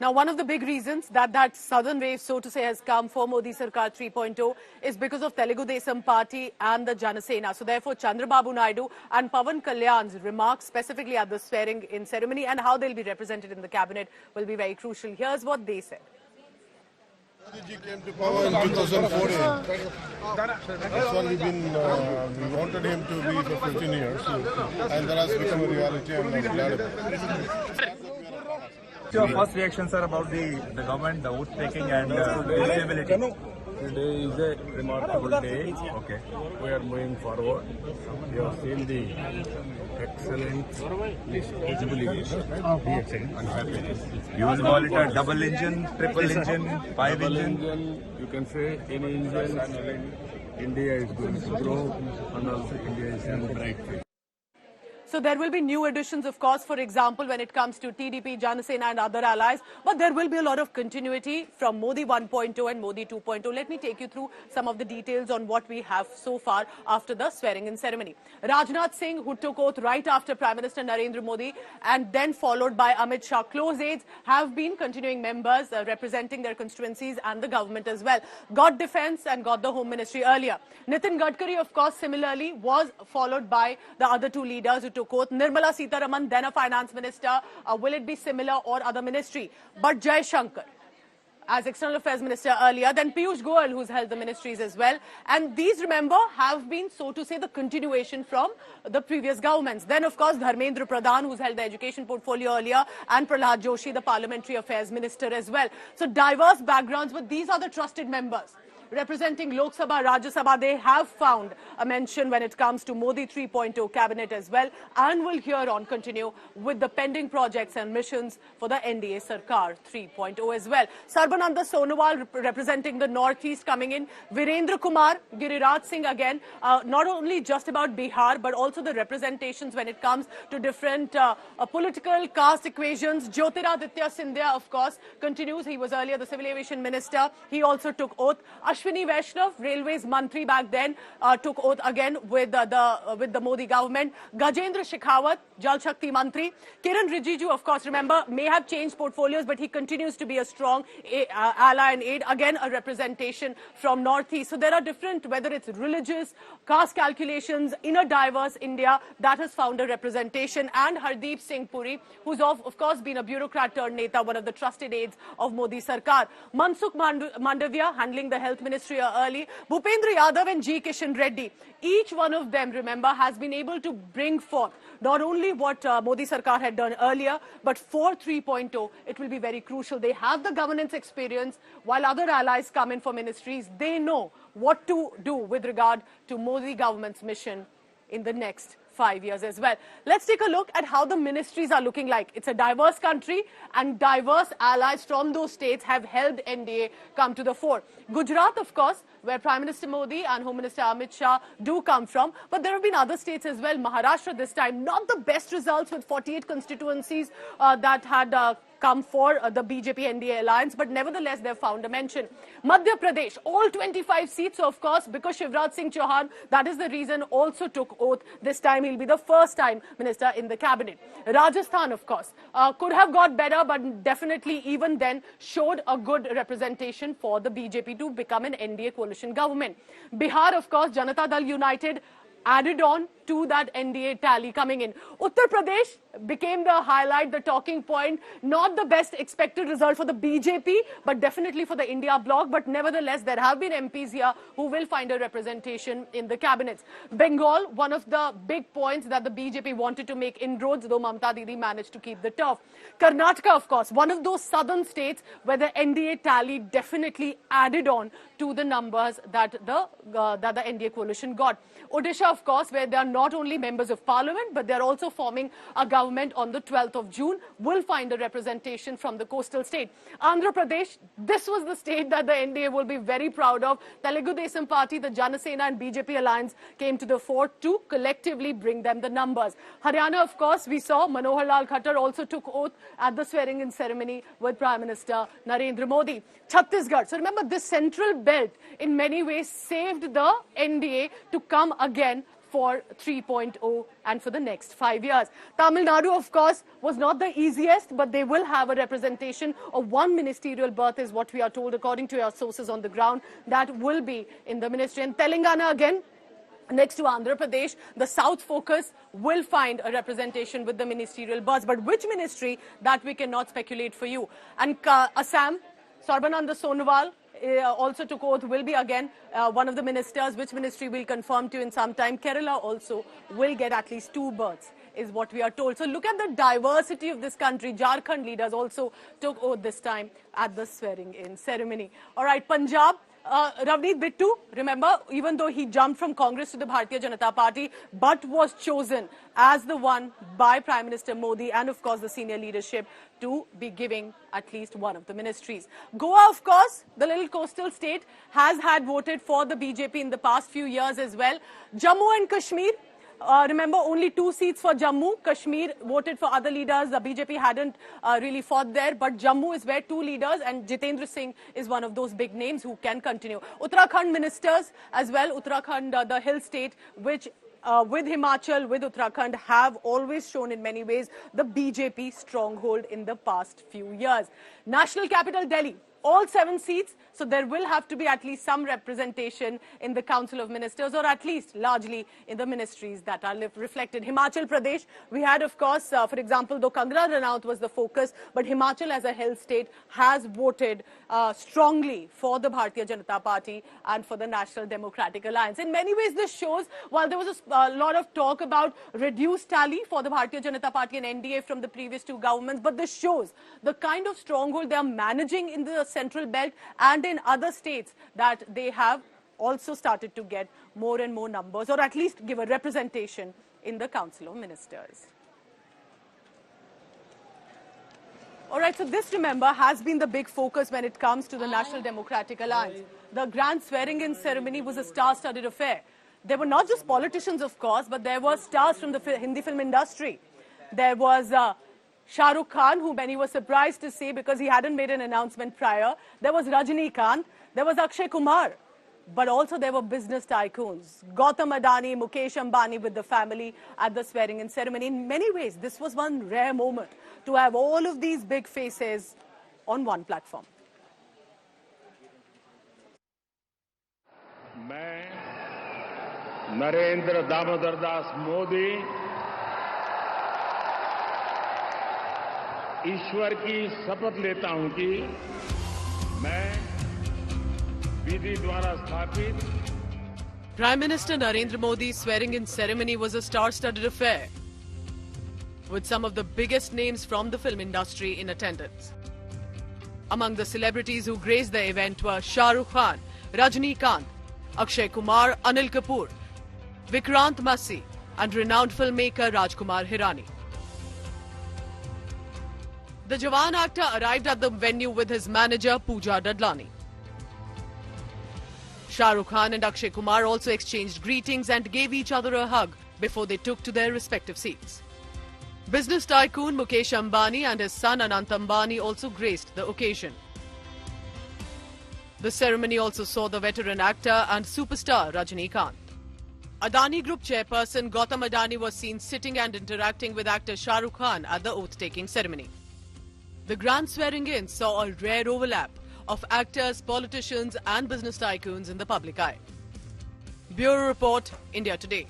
Now, one of the big reasons that southern wave, so to say, has come for Modi Sarkar 3.0 is because of Telugu Desam Party and the Janasena. So, therefore, Chandrababu Naidu and Pawan Kalyan's remarks specifically at the swearing-in ceremony and how they'll be represented in the cabinet will be very crucial. Here's what they said. Modi came to power in 2014. That's what we wanted him to be for 15 years, and that has become a reality, and I'm glad about it. Your first reaction, sir, about the government, the vote taking and stability? Today is a remarkable day. Okay, we are moving forward. We have seen the excellent visibility and happiness. You will call it a double engine, triple engine, five engine? You can say any engine. India is going to grow, and also India is in a bright future. So there will be new additions, of course, for example, when it comes to TDP, Janasena and other allies. But there will be a lot of continuity from Modi 1.0 and Modi 2.0. Let me take you through some of the details on what we have so far after the swearing-in ceremony. Rajnath Singh, who took oath right after Prime Minister Narendra Modi and then followed by Amit Shah, close aides, have been continuing members representing their constituencies and the government as well. Got defence and got the Home Ministry earlier. Nitin Gadkari, of course, similarly was followed by the other two leaders who took oath. Nirmala Sitharaman, then a finance minister. Will it be similar or other ministry? But Jai Shankar as External Affairs Minister earlier, then Piyush Goyal, who's held the ministries as well. And these, remember, have been, so to say, the continuation from the previous governments. Then, of course, Dharmendra Pradhan, who's held the education portfolio earlier, and Prahlad Joshi, the Parliamentary Affairs Minister as well. So diverse backgrounds, but these are the trusted members. Representing Lok Sabha, Rajya Sabha, they have found a mention when it comes to Modi 3.0 cabinet as well, and will here on continue with the pending projects and missions for the NDA Sarkar 3.0 as well. Sarbananda Sonowal representing the Northeast coming in. Virendra Kumar, Giriraj Singh again, not only just about Bihar, but also the representations when it comes to different political caste equations. Jyotiraditya Scindia, of course, continues. He was earlier the Civil Aviation Minister. He also took oath. Ashwini Vaishnav, Railways Mantri back then, took oath again with the Modi government. Gajendra Shekhawat, Jal Shakti Mantri. Kiran Rijiju, of course, remember, may have changed portfolios, but he continues to be a strong ally and aid. Again, a representation from Northeast. So there are different, whether it's religious, caste calculations, in a diverse India, that has found a representation. And Hardeep Singh Puri, who's of course been a bureaucrat turned Neta, one of the trusted aides of Modi Sarkar. Mansukh Mandavia, handling the health ministry early. Bhupendra Yadav and G. Kishan Reddy. Each one of them, remember, has been able to bring forth not only what Modi Sarkar had done earlier, but for 3.0, it will be very crucial. They have the governance experience, while other allies come in for ministries. They know what to do with regard to Modi government's mission in the next 5 years as well. Let's take a look at how the ministries are looking like. It's a diverse country, and diverse allies from those states have helped NDA come to the fore. Gujarat, of course, where Prime Minister Modi and Home Minister Amit Shah do come from, but there have been other states as well. Maharashtra this time, not the best results with 48 constituencies that had come for the BJP NDA alliance, but nevertheless they've found a mention. Madhya Pradesh, all 25 seats, so of course, because Shivraj Singh Chauhan, that is the reason, also took oath. This time he'll be the first time minister in the cabinet. Rajasthan, of course, could have got better, but definitely even then showed a good representation for the BJP to become an NDA coalition government. Bihar, of course, Janata Dal United added on to that NDA tally coming in. Uttar Pradesh became the highlight, the talking point. Not the best expected result for the BJP, but definitely for the India bloc. But nevertheless, there have been MPs here who will find a representation in the cabinets. Bengal, one of the big points that the BJP wanted to make inroads, though Mamta Didi managed to keep the turf. Karnataka, of course, one of those southern states where the NDA tally definitely added on to the numbers that the NDA coalition got. Odisha, of course, where they are not only members of parliament, but they are also forming a government on the 12th of June, will find a representation from the coastal state. Andhra Pradesh, this was the state that the NDA will be very proud of. Telugu Desam Party, the Janasena and BJP alliance came to the fore to collectively bring them the numbers. Haryana, of course, we saw Manohar Lal Khattar also took oath at the swearing-in ceremony with Prime Minister Narendra Modi. Chhattisgarh, so remember, this central belt in many ways saved the NDA to come again for 3.0 and for the next 5 years. Tamil Nadu, of course, was not the easiest, but they will have a representation of one ministerial berth is what we are told, according to our sources on the ground, that will be in the ministry. And Telangana, again, next to Andhra Pradesh, the South focus will find a representation with the ministerial berths. But which ministry, that we cannot speculate for you. And Assam, Sarbananda Sonowal also took oath, will be again one of the ministers. Which ministry will confirm to you in some time. Kerala also will get at least 2 berths, is what we are told. So look at the diversity of this country. Jharkhand leaders also took oath this time at the swearing-in ceremony. All right, Punjab. Ravneet Bittu, remember, even though he jumped from Congress to the Bharatiya Janata Party, but was chosen as the one by Prime Minister Modi and, of course, the senior leadership to be giving at least one of the ministries. Goa, of course, the little coastal state, has had voted for the BJP in the past few years as well. Jammu and Kashmir, remember, only 2 seats for Jammu. Kashmir voted for other leaders. The BJP hadn't really fought there. But Jammu is where 2 leaders, and Jitendra Singh is one of those big names who can continue. Uttarakhand ministers as well. Uttarakhand, the hill state, which with Himachal, with Uttarakhand, have always shown in many ways the BJP stronghold in the past few years. National capital, Delhi. All 7 seats, so there will have to be at least some representation in the Council of Ministers, or at least largely in the ministries that are reflected. Himachal Pradesh, we had, of course, for example, though Kangana Ranaut was the focus, but Himachal as a hill state has voted strongly for the Bharatiya Janata Party and for the National Democratic Alliance. In many ways, this shows, while there was a lot of talk about reduced tally for the Bharatiya Janata Party and NDA from the previous 2 governments, but this shows the kind of stronghold they are managing in the central belt and in other states, that they have also started to get more and more numbers, or at least give a representation in the Council of Ministers. All right, so this, remember, has been the big focus when it comes to the National Democratic Alliance. The grand swearing-in ceremony was a star-studded affair. There were not just politicians, of course, but there were stars from the Hindi film industry. There was Shah Rukh Khan, who many were surprised to see because he hadn't made an announcement prior. There was Rajinikanth. There was Akshay Kumar. But also there were business tycoons. Gautam Adani, Mukesh Ambani with the family at the swearing-in ceremony. In many ways, this was one rare moment to have all of these big faces on one platform. मैं नरेंद्र दामोदर दास मोदी ईश्वर की शपथ लेता हूं कि मैं विधि द्वारा स्थापित Prime Minister Narendra Modi's swearing-in ceremony was a star-studded affair, with some of the biggest names from the film industry in attendance. Among the celebrities who graced the event were Shah Rukh Khan, Rajinikanth, Akshay Kumar, Anil Kapoor, Vikrant Massey, and renowned filmmaker Rajkumar Hirani. The Jawan actor arrived at the venue with his manager Pooja Dadlani. Shah Rukh Khan and Akshay Kumar also exchanged greetings and gave each other a hug before they took to their respective seats. Business tycoon Mukesh Ambani and his son Anant Ambani also graced the occasion. The ceremony also saw the veteran actor and superstar Rajinikanth. Adani Group chairperson Gautam Adani was seen sitting and interacting with actor Shah Rukh Khan at the oath-taking ceremony. The grand swearing-in saw a rare overlap of actors, politicians and business tycoons in the public eye. Bureau Report, India Today.